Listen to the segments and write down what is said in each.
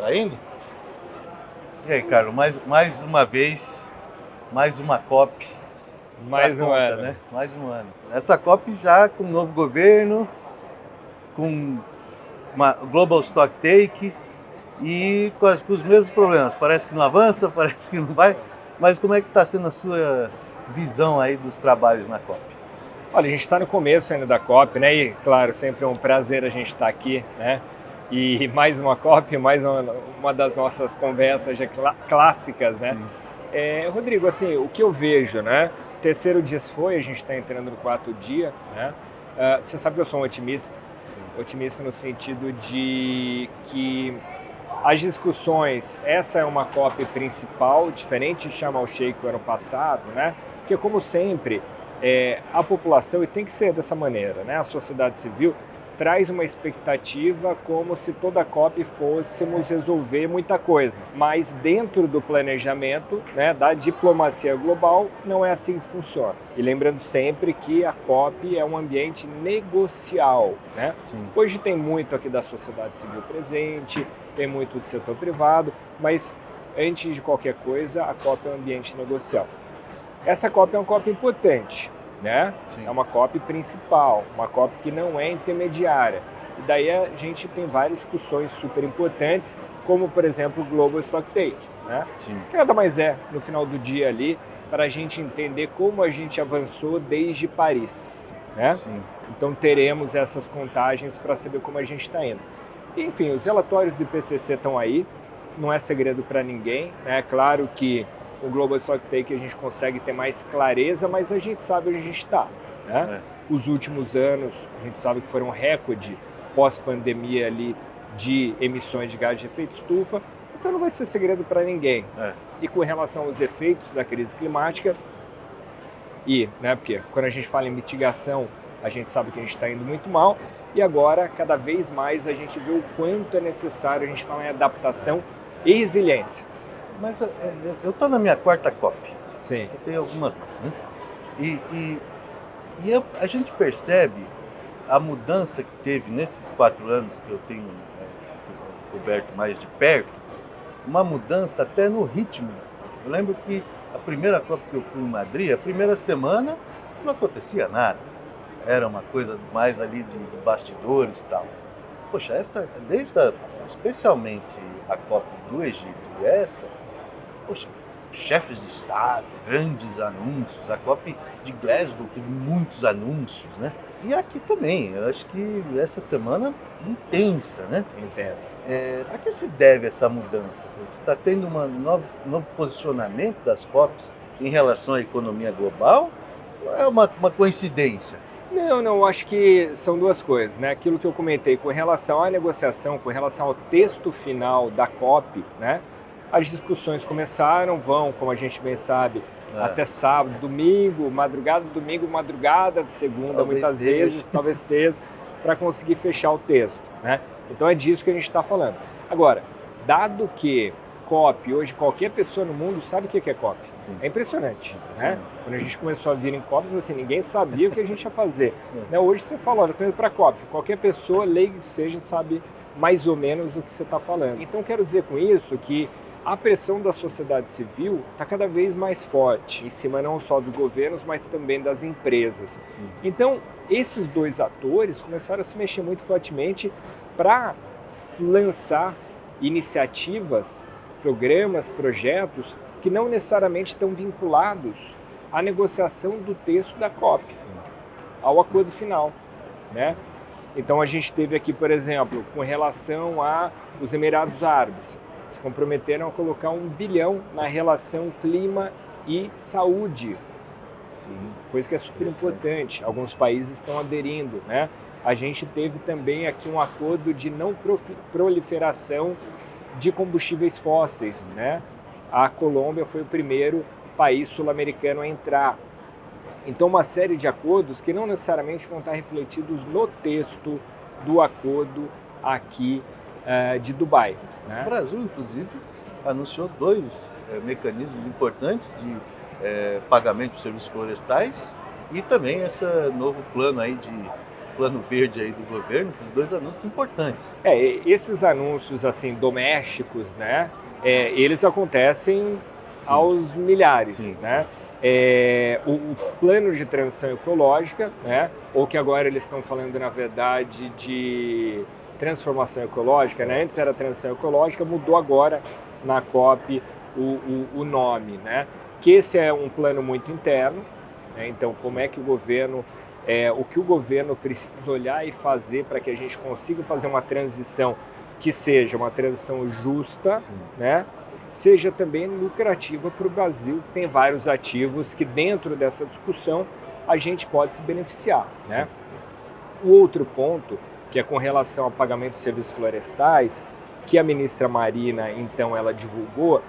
Tá indo? E aí, Carlos, mais uma vez, mais uma COP. Mais um ano. Né? Mais um ano. Essa COP já com um novo governo, com uma Global Stock Take e com os mesmos problemas. Parece que não avança, parece que não vai. Mas como é que está sendo a sua visão aí dos trabalhos na COP? Olha, a gente está no começo ainda da COP, né? E, claro, sempre é um prazer a gente estar aqui, né? E mais uma COP, mais uma das nossas conversas já clássicas, né? Rodrigo, assim, o que eu vejo, né? O terceiro dia foi, a gente está entrando no quarto dia, né? Você sabe que eu sou um otimista. Sim. Otimista no sentido de que as discussões, essa é uma COP principal, diferente de Sharm el-Sheikh o ano passado, né? Porque, como sempre, a população, e tem que ser dessa maneira, né? A sociedade civil traz uma expectativa como se toda a COP fôssemos resolver muita coisa. Mas dentro do planejamento, né, da diplomacia global, não é assim que funciona. E lembrando sempre que a COP é um ambiente negocial, né? Hoje tem muito aqui da sociedade civil presente, tem muito do setor privado, mas antes de qualquer coisa, a COP é um ambiente negocial. Essa COP é uma COP importante, né? É uma COP principal, uma COP que não é intermediária. E daí a gente tem várias discussões super importantes, como, por exemplo, o Global Stock Take, né? Que nada mais é, no final do dia ali, para a gente entender como a gente avançou desde Paris, né? Então teremos essas contagens para saber como a gente está indo. Enfim, os relatórios do IPCC estão aí, não é segredo para ninguém, né? É claro que o Global Stock Take a gente consegue ter mais clareza, mas a gente sabe onde a gente está, né? Os últimos anos, a gente sabe que foram recorde pós-pandemia ali de emissões de gás de efeito estufa, então não vai ser segredo para ninguém. E com relação aos efeitos da crise climática, né, porque quando a gente fala em mitigação, a gente sabe que a gente está indo muito mal, e agora, cada vez mais, a gente vê o quanto é necessário a gente falar em adaptação e resiliência. Mas eu estou na minha quarta COP. Sim. Você tem algumas mais, né? E a gente percebe a mudança que teve nesses 4 anos que eu tenho coberto mais de perto, uma mudança até no ritmo. Eu lembro que a primeira COP que eu fui em Madrid, a primeira semana, não acontecia nada. Era uma coisa mais ali de bastidores e tal. Poxa, especialmente a COP do Egito e essa, poxa, chefes de Estado, grandes anúncios. A COP de Glasgow teve muitos anúncios, né? E aqui também, eu acho que essa semana intensa, né? Intensa. A que se deve essa mudança? Você está tendo um novo posicionamento das COPs em relação à economia global? Ou é uma coincidência? Não, acho que são duas coisas, né? Aquilo que eu comentei com relação à negociação, com relação ao texto final da COP, né? As discussões começaram, como a gente bem sabe, até sábado, domingo, madrugada de segunda, talvez muitas vezes, talvez terça, para conseguir fechar o texto, né? Então é disso que a gente está falando. Agora, dado que COP, hoje qualquer pessoa no mundo sabe o que é COP. É impressionante, né? Quando a gente começou a vir em COPs, assim, ninguém sabia o que a gente ia fazer. Né? Hoje você fala, olha, estou indo para a COP. Qualquer pessoa, leigo que seja, sabe mais ou menos o que você está falando. Então quero dizer com isso que a pressão da sociedade civil está cada vez mais forte, em cima não só dos governos, mas também das empresas. Então, esses dois atores começaram a se mexer muito fortemente para lançar iniciativas, programas, projetos que não necessariamente estão vinculados à negociação do texto da COP, ao acordo final, né? Então a gente teve aqui, por exemplo, com relação aos Emirados Árabes, se comprometeram a colocar 1 bilhão na relação clima e saúde, coisa que é super importante. Alguns países estão aderindo, né? A gente teve também aqui um acordo de não proliferação de combustíveis fósseis, né? A Colômbia foi o primeiro país sul-americano a entrar. Então, uma série de acordos que não necessariamente vão estar refletidos no texto do acordo aqui de Dubai, né? O Brasil, inclusive, anunciou 2 mecanismos importantes de pagamento de serviços florestais e também esse novo plano aí de plano verde aí do governo, os 2 anúncios importantes. Esses anúncios assim domésticos, né, eles acontecem aos milhares, Sim, né? O plano de transição ecológica, né, ou que agora eles estão falando na verdade de transformação ecológica, né? Antes era transição ecológica, mudou agora na COP o nome, né? Que esse é um plano muito interno, né? Então como é que o que o governo precisa olhar e fazer para que a gente consiga fazer uma transição que seja uma transição justa, né? Seja também lucrativa para o Brasil, que tem vários ativos que dentro dessa discussão a gente pode se beneficiar, né? O outro ponto, que é com relação ao pagamento de serviços florestais, que a ministra Marina, então, ela divulgou,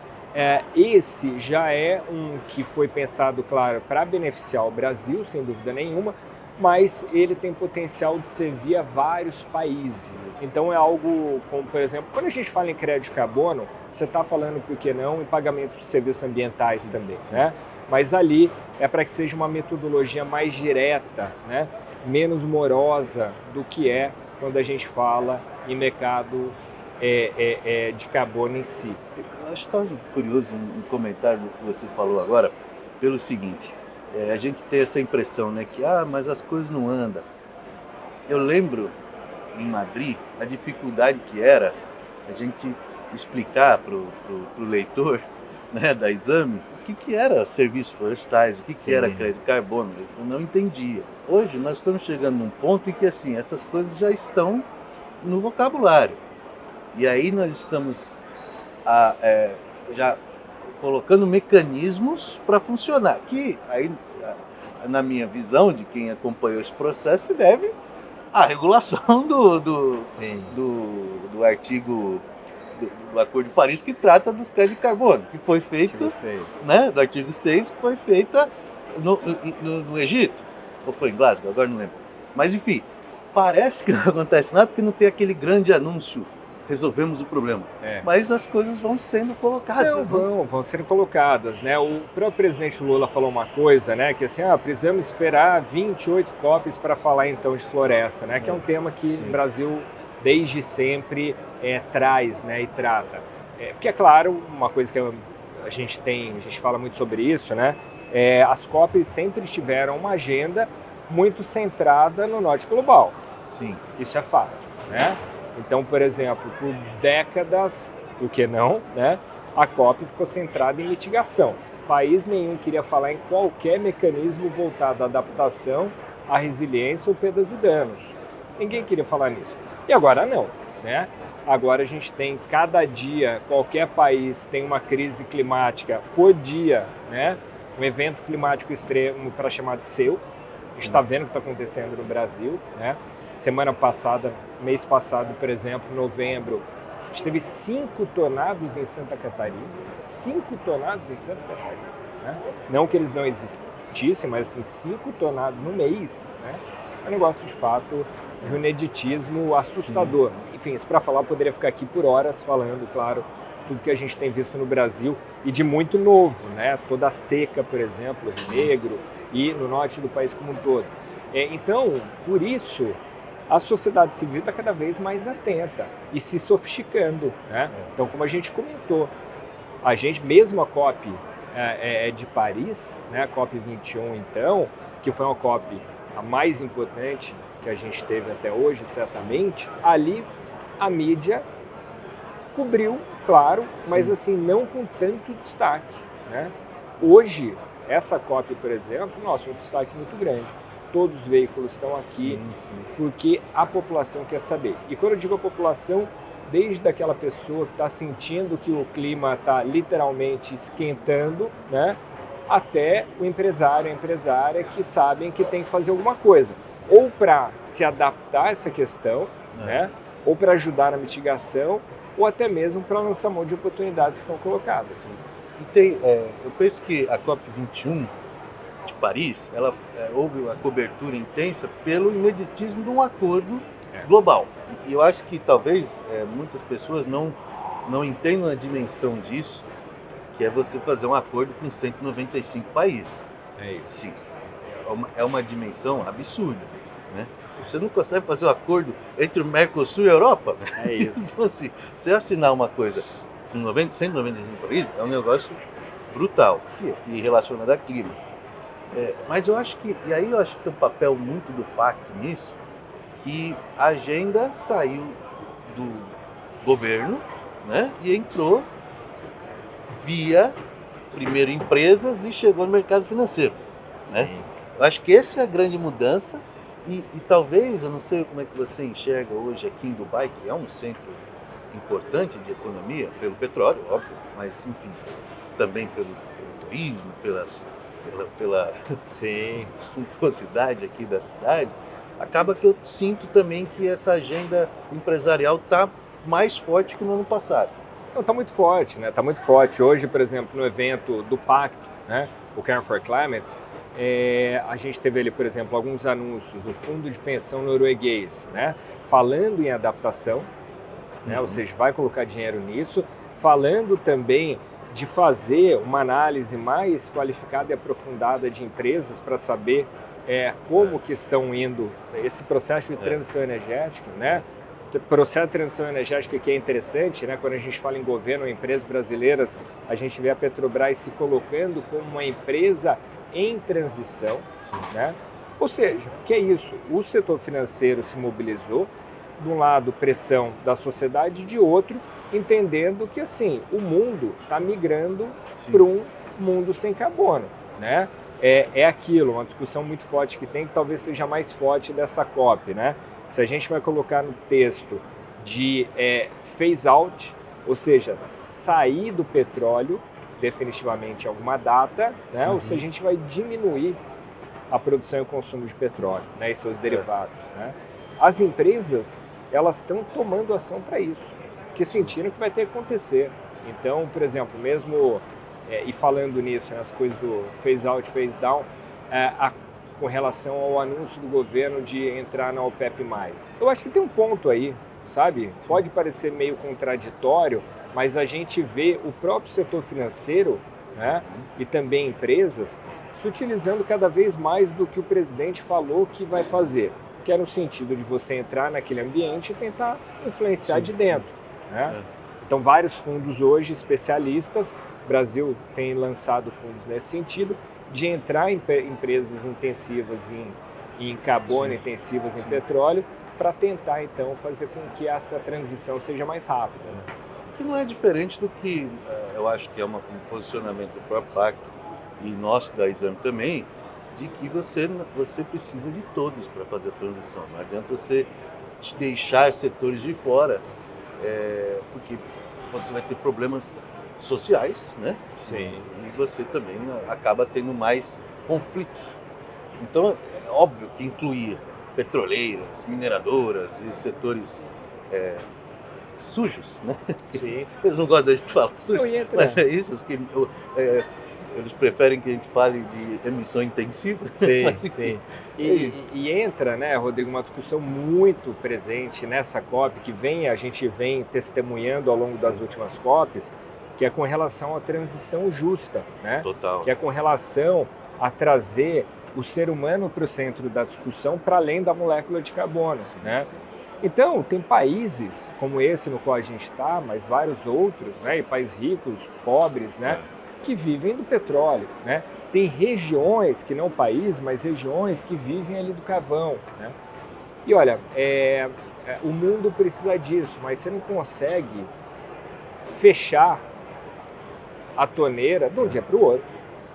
esse já é um que foi pensado, claro, para beneficiar o Brasil, sem dúvida nenhuma, mas ele tem potencial de servir a vários países. Então é algo como, por exemplo, quando a gente fala em crédito de carbono, você está falando, por que não, em pagamento de serviços ambientais também, né? Mas ali é para que seja uma metodologia mais direta, né? Menos morosa do que é quando a gente fala em mercado de carbono em si. Eu acho só curioso um comentário do que você falou agora, pelo seguinte, a gente tem essa impressão, né, que mas as coisas não andam. Eu lembro em Madrid a dificuldade que era a gente explicar pro leitor, né, da Exame o que era serviços florestais, o que era crédito de carbono. Eu não entendia. Hoje nós estamos chegando num ponto em que assim, essas coisas já estão no vocabulário. E aí nós estamos já colocando mecanismos para funcionar, que aí, na minha visão, de quem acompanhou esse processo, se deve à regulação do artigo do Acordo de Paris, que trata dos créditos de carbono, que foi feito, né, do artigo 6, que foi feita no Egito, ou foi em Glasgow, agora não lembro. Mas enfim, parece que não acontece nada porque não tem aquele grande anúncio, resolvemos o problema. Mas as coisas vão sendo colocadas. Vão sendo colocadas, né? O próprio presidente Lula falou uma coisa, né? Que assim, precisamos esperar 28 COPs para falar então de floresta, né? Que é um tema que o Brasil desde sempre traz, né? E trata. Porque é claro, uma coisa que a gente fala muito sobre isso, né? As COPs sempre tiveram uma agenda muito centrada no norte global. Sim. Isso é fato, né? Então, por exemplo, por décadas, por que não, né, a COP ficou centrada em mitigação. País nenhum queria falar em qualquer mecanismo voltado à adaptação, à resiliência ou perdas e danos. Ninguém queria falar nisso. E agora não, né? Agora a gente tem, cada dia, qualquer país tem uma crise climática por dia, né? Um evento climático extremo para chamar de seu. A gente está vendo o que está acontecendo no Brasil, né? Semana passada, mês passado, por exemplo, novembro, a gente teve 5 tornados em Santa Catarina. 5 tornados em Santa Catarina. Né? Não que eles não existissem, mas assim, 5 tornados no mês. Né? É um negócio, de fato, de um ineditismo assustador. Enfim, isso para falar, eu poderia ficar aqui por horas falando, claro, tudo que a gente tem visto no Brasil e de muito novo, né? Toda a seca, por exemplo, Rio Negro e no norte do país como um todo. Então, por isso, a sociedade civil está cada vez mais atenta e se sofisticando, né? Então, como a gente comentou, mesmo a COP de Paris, né, a COP 21, então, que foi uma COP a mais importante que a gente teve até hoje, certamente, ali a mídia cobriu, claro, mas assim, não com tanto destaque, né? Hoje, essa COP, por exemplo, nossa, um destaque muito grande. Todos os veículos estão aqui porque a população quer saber. E quando eu digo a população, desde aquela pessoa que está sentindo que o clima está literalmente esquentando, né, até o empresário, a empresária que sabem que tem que fazer alguma coisa. Ou para se adaptar a essa questão, né, ou para ajudar na mitigação, ou até mesmo para lançar mão de oportunidades que estão colocadas. Eu penso que a COP21 de Paris, houve uma cobertura intensa pelo ineditismo de um acordo global. E eu acho que talvez muitas pessoas não entendam a dimensão disso, que é você fazer um acordo com 195 países. É isso. Sim, é uma dimensão absurda, né? Você não consegue fazer um acordo entre o Mercosul e a Europa? É isso. Então, assim, você assinar uma coisa com 195 países é um negócio brutal e relacionado a clima. Mas eu acho que, e aí eu acho que tem um papel muito do pacto nisso, que a agenda saiu do governo, né, e entrou via, primeiro, empresas e chegou no mercado financeiro, né? Sim. Eu acho que essa é a grande mudança e talvez, eu não sei como é que você enxerga hoje aqui em Dubai, que é um centro importante de economia, pelo petróleo, óbvio, mas enfim, também pelo turismo, pela Sim. suntuosidade aqui da cidade, acaba que eu sinto também que essa agenda empresarial está mais forte que no ano passado. Então, está muito forte, né? Está muito forte. Hoje, por exemplo, no evento do Pacto, né? O Care for Climate, a gente teve ali, por exemplo, alguns anúncios, o fundo de pensão norueguês, né? Falando em adaptação, né? Ou seja, vai colocar dinheiro nisso, falando também de fazer uma análise mais qualificada e aprofundada de empresas para saber como que estão indo esse processo de transição energética, né? Processo de transição energética que é interessante, né? Quando a gente fala em governo, empresas brasileiras, a gente vê a Petrobras se colocando como uma empresa em transição, né? Ou seja, o que é isso? O setor financeiro se mobilizou, de um lado pressão da sociedade, de outro entendendo que assim o mundo está migrando para um mundo sem carbono, né? É aquilo, uma discussão muito forte que tem, que talvez seja mais forte dessa COP, né? Se a gente vai colocar no texto de phase out, ou seja, sair do petróleo definitivamente em alguma data, né? Ou se a gente vai diminuir a produção e o consumo de petróleo, né? E seus derivados, né? As empresas, elas estão tomando ação para isso, porque sentiram que vai ter que acontecer. Então, por exemplo, mesmo, e falando nisso, nas coisas do phase out, phase down, com relação ao anúncio do governo de entrar na OPEP+. Eu acho que tem um ponto aí, sabe? Pode parecer meio contraditório, mas a gente vê o próprio setor financeiro, né, e também empresas se utilizando cada vez mais do que o presidente falou que vai fazer, que é no sentido de você entrar naquele ambiente e tentar influenciar de dentro, né? Então, vários fundos hoje, especialistas, o Brasil tem lançado fundos nesse sentido, de entrar em empresas intensivas em carbono, intensivas em petróleo, para tentar, então, fazer com que essa transição seja mais rápida, né? Que não é diferente do que eu acho que é um posicionamento do próprio Pacto e nosso da Exame também, de que você precisa de todos para fazer a transição. Não adianta você deixar setores de fora, porque você vai ter problemas sociais, né? Sim. E você também acaba tendo mais conflitos. Então, é óbvio que incluir petroleiras, mineradoras e setores sujos, né? Sim. Eles não gostam da gente falar sujo, Não entra. mas é isso, eles preferem que a gente fale de emissão intensiva. Sim, mas, enfim, sim. é isso. E entra, né, Rodrigo, uma discussão muito presente nessa COP, que a gente vem testemunhando ao longo das últimas COPs, que é com relação à transição justa, né? Total. Que é com relação a trazer o ser humano para o centro da discussão, para além da molécula de carbono, né? Então, tem países como esse no qual a gente está, mas vários outros, né, e países ricos, pobres, né, que vivem do petróleo, né? Tem regiões, que não países, mas regiões que vivem ali do carvão, né? E olha, o mundo precisa disso, mas você não consegue fechar a torneira de um dia para o outro,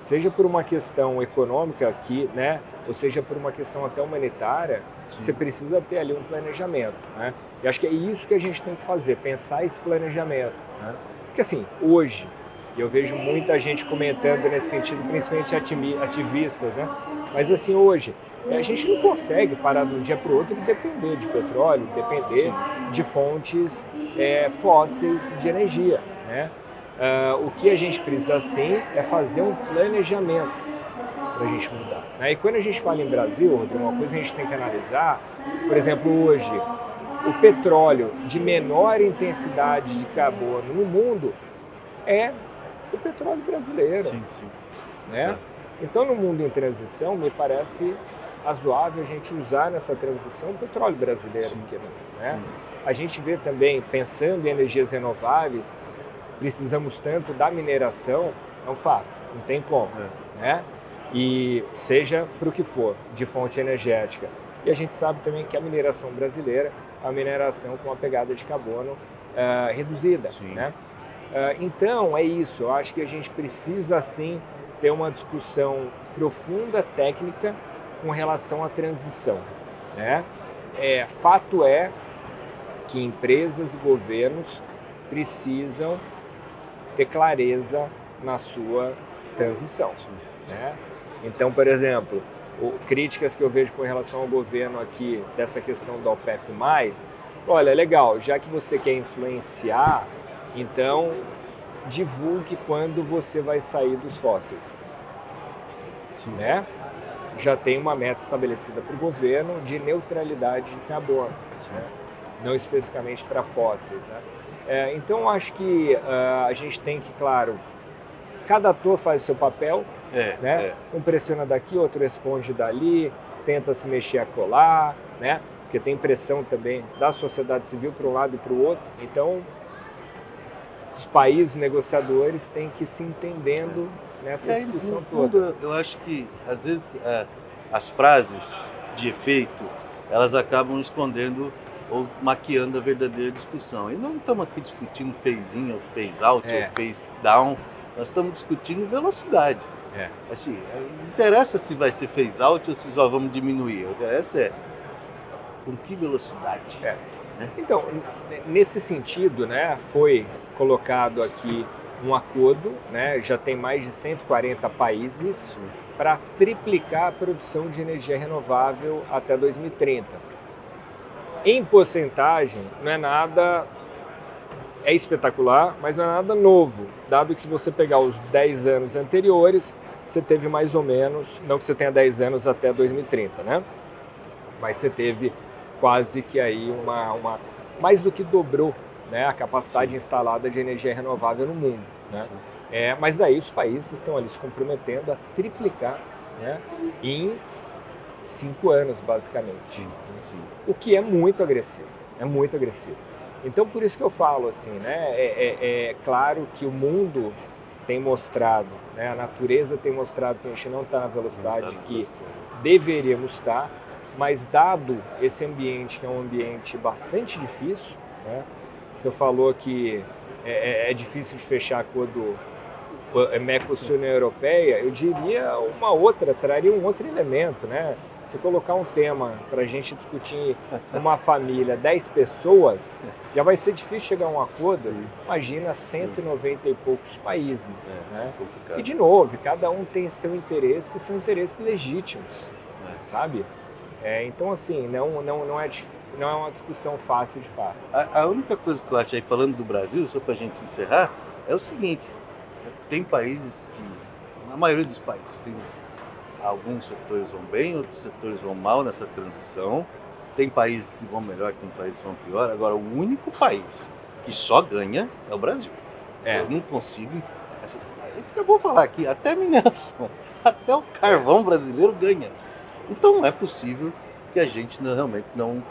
seja por uma questão econômica aqui, né, ou seja por uma questão até humanitária. Você precisa ter ali um planejamento, né? E acho que é isso que a gente tem que fazer, pensar esse planejamento, né? Porque assim, hoje, eu vejo muita gente comentando nesse sentido, principalmente ativistas, né? Mas assim, hoje, a gente não consegue parar de um dia para o outro e depender de petróleo, depender de fontes fósseis de energia, né? O que a gente precisa sim é fazer um planejamento para a gente mudar, né? E quando a gente fala em Brasil, Rodrigo, uma coisa que a gente tem que analisar, por exemplo, hoje, o petróleo de menor intensidade de carbono no mundo é o petróleo brasileiro, né? Então, no mundo em transição, me parece razoável a gente usar nessa transição o petróleo brasileiro, porque não, né? A gente vê também, pensando em energias renováveis, precisamos tanto da mineração, é um fato, não tem como, né? E seja para o que for, de fonte energética. E a gente sabe também que a mineração brasileira é uma mineração com uma pegada de carbono reduzida, né? Então, é isso, eu acho que a gente precisa, sim, ter uma discussão profunda, técnica, com relação à transição, né? Fato é que empresas e governos precisam ter clareza na sua transição, né? Então, por exemplo, críticas que eu vejo com relação ao governo aqui dessa questão da OPEP+, olha, legal, já que você quer influenciar, então divulgue quando você vai sair dos fósseis, né? Já tem uma meta estabelecida para o governo de neutralidade de carbono, né? Não especificamente para fósseis, né? Então, acho que a gente tem que, claro, cada ator faz o seu papel, né? Um pressiona daqui, outro responde dali, tenta se mexer a colar, né? Porque tem pressão também da sociedade civil para um lado e para o outro. Então, os países negociadores têm que ir se entendendo nessa discussão no fundo, toda. Eu acho que, às vezes, as frases de efeito, elas acabam escondendo ou maquiando a verdadeira discussão. E não estamos aqui discutindo phase in, ou phase out, ou phase down, nós estamos discutindo velocidade. Assim, não interessa se vai ser phase out ou se só vamos diminuir, o que interessa com que velocidade. Né? Então, nesse sentido, né, foi colocado aqui um acordo, né, já tem mais de 140 países para triplicar a produção de energia renovável até 2030. Em porcentagem, não é nada, é espetacular, mas não é nada novo, dado que se você pegar os 10 anos anteriores, você teve mais ou menos, não que você tenha 10 anos até 2030, né? Mas você teve quase que aí mais do que dobrou, né, a capacidade instalada de energia renovável no mundo, né? Mas daí os países estão ali se comprometendo a triplicar, né, em 5 anos, basicamente. O que é muito agressivo, Então, por isso que eu falo assim, né, é claro que o mundo tem mostrado, né, a natureza tem mostrado que a gente não está na velocidade que deveríamos estar, mas dado esse ambiente, que é um ambiente bastante difícil, né, você falou que é difícil de fechar acordo Mercosul-União Europeia, eu diria traria um outro elemento, né? Se colocar um tema para a gente discutir uma família, 10 pessoas, já vai ser difícil chegar a um acordo. Imagina 190 e poucos países, né? E de novo, cada um tem seu interesse e são interesses legítimos, sabe? Então, assim, não é uma discussão fácil de fato. A única coisa que eu acho aí, falando do Brasil, só para a gente encerrar, é o seguinte: tem países que, na maioria dos países, tem alguns setores vão bem, outros setores vão mal nessa transição. Tem países que vão melhor, tem países que vão pior. Agora, o único país que só ganha é o Brasil. Eu não consigo... Acabou de falar aqui, até a mineração, até o carvão brasileiro ganha. Então não é possível que a gente realmente não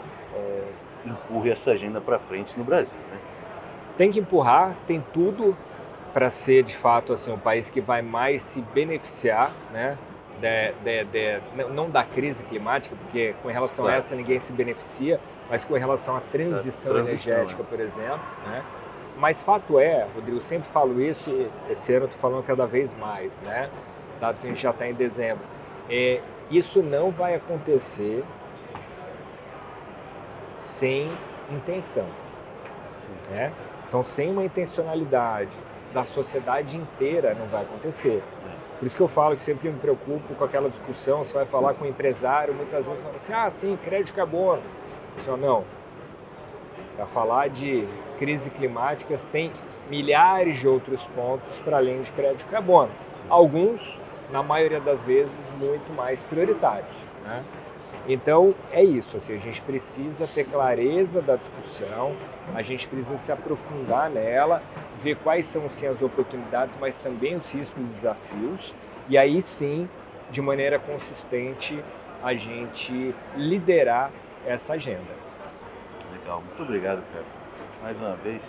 empurre essa agenda para frente no Brasil, né? Tem que empurrar, tem tudo para ser de fato assim, um país que vai mais se beneficiar, né? Não da crise climática, porque com relação a essa ninguém se beneficia, mas com relação à transição energética, por exemplo, né? Mas fato é, Rodrigo, eu sempre falo isso e esse ano eu estou falando cada vez mais, né? Dado que a gente já está em dezembro. Isso não vai acontecer sem intenção, né? Então, sem uma intencionalidade da sociedade inteira, não vai acontecer. Por isso que eu falo que sempre me preocupo com aquela discussão, você vai falar com um empresário, muitas vezes fala assim, sim, crédito de carbono. Não, para falar de crise climática, tem milhares de outros pontos para além de crédito de carbono. Alguns, na maioria das vezes, muito mais prioritários, né? Então, é isso, assim, a gente precisa ter clareza da discussão, a gente precisa se aprofundar nela, ver quais são, sim, as oportunidades, mas também os riscos e desafios, e aí, sim, de maneira consistente, a gente liderar essa agenda. Legal, muito obrigado, cara. Mais uma vez,